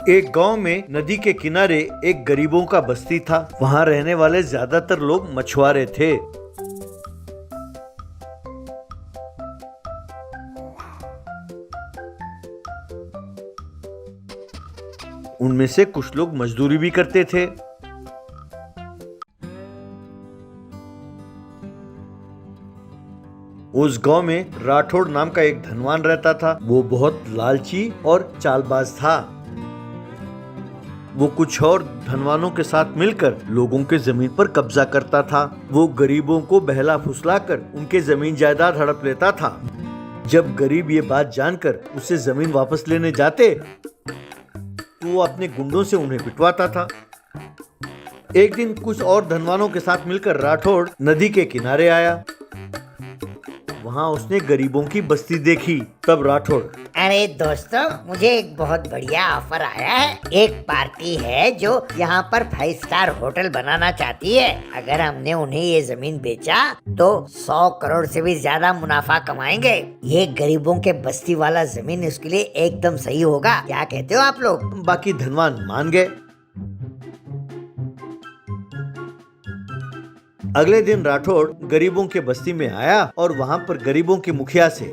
एक गांव में नदी के किनारे एक गरीबों का बस्ती था। वहां रहने वाले ज्यादातर लोग मछुआरे थे। उनमें से कुछ लोग मजदूरी भी करते थे। उस गांव में राठौड़ नाम का एक धनवान रहता था। वो बहुत लालची और चालबाज था। वो कुछ और धनवानों के साथ मिलकर लोगों के जमीन पर कब्जा करता था। वो गरीबों को बहला फुसलाकर उनके जमीन जायदाद हड़प लेता था। जब गरीब ये बात जानकर उसे जमीन वापस लेने जाते तो वो अपने गुंडों से उन्हें पिटवाता था। एक दिन कुछ और धनवानों के साथ मिलकर राठौड़ नदी के किनारे आया। वहाँ उसने गरीबों की बस्ती देखी। तब राठौड़, अरे दोस्तों, मुझे एक बहुत बढ़िया ऑफर आया है। एक पार्टी है जो यहाँ पर 5 स्टार होटल बनाना चाहती है। अगर हमने उन्हें ये जमीन बेचा तो 100 करोड़ से भी ज्यादा मुनाफा कमाएंगे। ये गरीबों के बस्ती वाला जमीन उसके लिए एकदम सही होगा। क्या कहते हो आप लोग? बाकी धनवान मान गए। अगले दिन राठौड़ गरीबों के बस्ती में आया और वहाँ पर गरीबों के मुखिया से,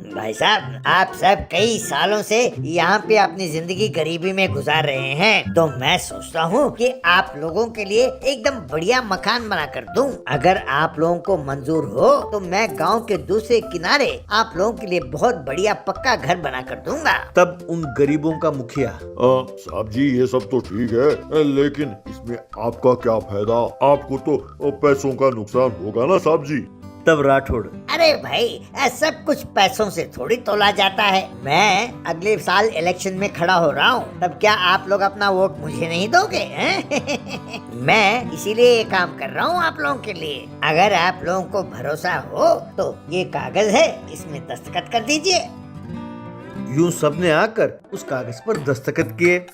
भाई साहब, आप सब कई सालों से यहाँ पे अपनी जिंदगी गरीबी में गुजार रहे हैं, तो मैं सोचता हूँ कि आप लोगों के लिए एकदम बढ़िया मकान बना कर दूँ। अगर आप लोगों को मंजूर हो तो मैं गांव के दूसरे किनारे आप लोगों के लिए बहुत बढ़िया पक्का घर बना कर दूंगा। तब उन गरीबों का मुखिया, साहब जी, ये सब तो ठीक है, लेकिन इसमें आपका क्या फायदा? आपको तो पैसों का नुकसान होगा ना साहब जी। तब राठौड़, अरे भाई, सब कुछ पैसों से थोड़ी तोला जाता है। मैं अगले साल इलेक्शन में खड़ा हो रहा हूँ, तब क्या आप लोग अपना वोट मुझे नहीं दोगे? मैं इसीलिए ये काम कर रहा हूँ आप लोगों के लिए। अगर आप लोगों को भरोसा हो तो ये कागज है, इसमें दस्तखत कर दीजिए। यूं सबने आकर उस कागज पर दस्तखत किए।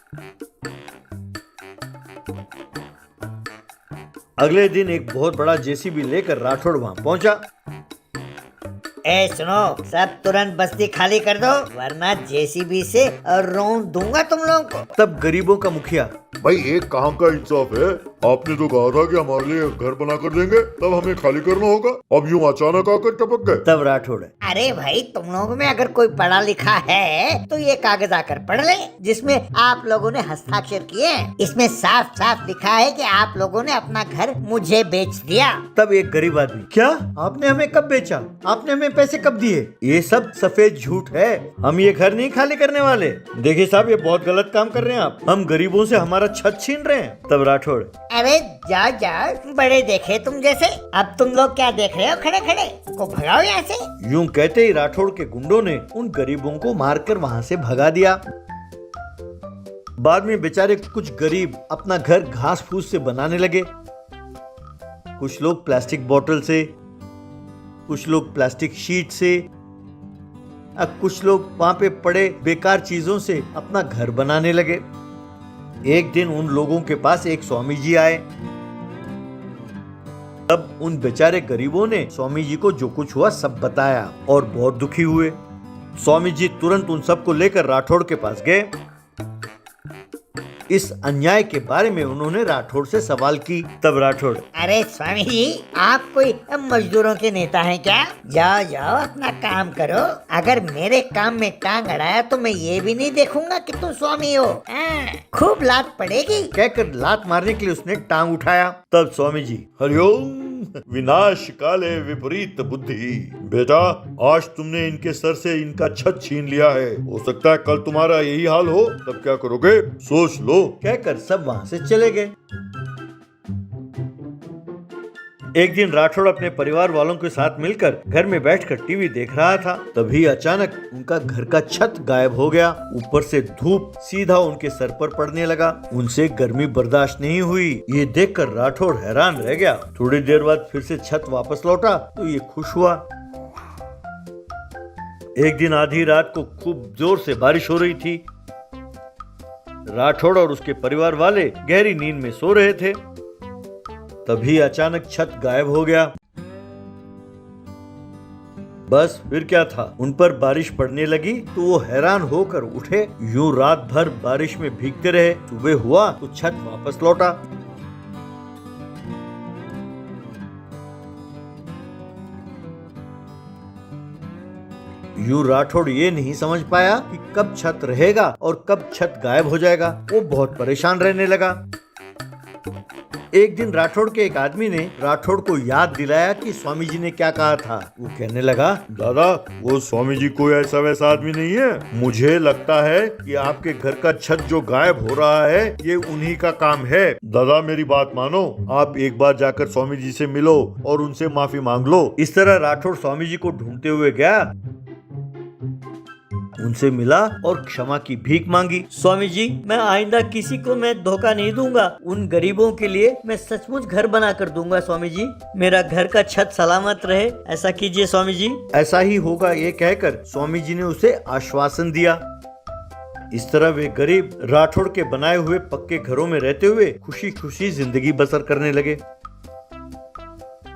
अगले दिन एक बहुत बड़ा जेसीबी लेकर राठौड़ वहां पहुंचा। सुनो, सब तुरंत बस्ती खाली कर दो, वरना जेसीबी से रौंद दूंगा तुम लोगों को। तब गरीबों का मुखिया, भाई एक काम का इंसाफ है, आपने तो कहा था कि हमारे लिए घर बना कर देंगे, तब हमें खाली करना होगा। अब यूं अचानक आकर टपक गए। तब राठौड़, अरे भाई, तुम लोगों में अगर कोई पढ़ा लिखा है तो ये कागज आकर पढ़ ले, जिसमें आप लोगों ने हस्ताक्षर किए हैं। इसमें साफ साफ लिखा है कि आप लोगों ने अपना घर मुझे बेच दिया। तब एक गरीब आदमी, क्या आपने हमें कब बेचा? आपने हमें पैसे कब दिए? ये सब सफेद झूठ है। हम ये घर नहीं खाली करने वाले। देखिए साहब, ये बहुत गलत काम कर रहे हैं आप। हम गरीबों से हमारा छत छीन रहे हैं। तब राठौड़, अरे जाओ जाओ, बड़े देखे तुम जैसे। अब तुम लोग क्या देख रहे हो खड़े खड़े? को भगाओ यहाँ से। यूं कहते ही राठौड़ के गुंडों ने उन गरीबों को मारकर वहाँ से भगा दिया। बाद में बेचारे कुछ गरीब अपना घर घास फूस से बनाने लगे। कुछ लोग प्लास्टिक बोतल से, कुछ लोग प्लास्टिक शीट से, कुछ लोग वहां पे पड़े बेकार चीजों से अपना घर बनाने लगे। एक दिन उन लोगों के पास एक स्वामी जी आए। तब उन बेचारे गरीबों ने स्वामी जी को जो कुछ हुआ सब बताया और बहुत दुखी हुए। स्वामी जी तुरंत उन सबको लेकर राठौड़ के पास गए। इस अन्याय के बारे में उन्होंने राठौड़ से सवाल की। तब राठौड़, अरे स्वामी जी, आप कोई मजदूरों के नेता हैं क्या? जाओ जाओ, अपना काम करो। अगर मेरे काम में टांग अड़ाया तो मैं ये भी नहीं देखूंगा कि तुम स्वामी हो। खूब लात पड़ेगी। कहकर लात मारने के लिए उसने टांग उठाया। तब स्वामी जी, हरिओम, विनाश काले विपरीत बुद्धि। बेटा, आज तुमने इनके सर से इनका छत छीन लिया है, हो सकता है कल तुम्हारा यही हाल हो, तब क्या करोगे? सोच लो। कहकर सब वहां से चले गए। एक दिन राठौड़ अपने परिवार वालों के साथ मिलकर घर में बैठकर टीवी देख रहा था। तभी अचानक उनका घर का छत गायब हो गया। ऊपर से धूप सीधा उनके सर पर पड़ने लगा। उनसे गर्मी बर्दाश्त नहीं हुई। ये देखकर राठौड़ हैरान रह गया। थोड़ी देर बाद फिर से छत वापस लौटा तो ये खुश हुआ। एक दिन आधी रात को खूब जोर से बारिश हो रही थी। राठौड़ और उसके परिवार वाले गहरी नींद में सो रहे थे। तभी अचानक छत गायब हो गया। बस फिर क्या था, उन पर बारिश पड़ने लगी तो वो हैरान होकर उठे। यूं रात भर बारिश में भीगते रहे। सुबह हुआ तो छत वापस लौटा। यूं राठौड़ ये नहीं समझ पाया कि कब छत रहेगा और कब छत गायब हो जाएगा। वो बहुत परेशान रहने लगा। एक दिन राठौड़ के एक आदमी ने राठौड़ को याद दिलाया कि स्वामी जी ने क्या कहा था। वो कहने लगा, दादा वो स्वामी जी कोई ऐसा वैसा आदमी नहीं है। मुझे लगता है कि आपके घर का छत जो गायब हो रहा है ये उन्हीं का काम है। दादा मेरी बात मानो, आप एक बार जाकर स्वामी जी से मिलो और उनसे माफी मांग लो। इस तरह राठौड़ स्वामी जी को ढूंढते हुए गया, उनसे मिला और क्षमा की भीख मांगी। स्वामी जी, मैं आइंदा किसी को मैं धोखा नहीं दूंगा। उन गरीबों के लिए मैं सचमुच घर बना कर दूंगा। स्वामी जी, मेरा घर का छत सलामत रहे, ऐसा कीजिए स्वामी जी। ऐसा ही होगा ये कहकर स्वामी जी ने उसे आश्वासन दिया। इस तरह वे गरीब राठौड़ के बनाए हुए पक्के घरों में रहते हुए खुशी खुशी जिंदगी बसर करने लगे।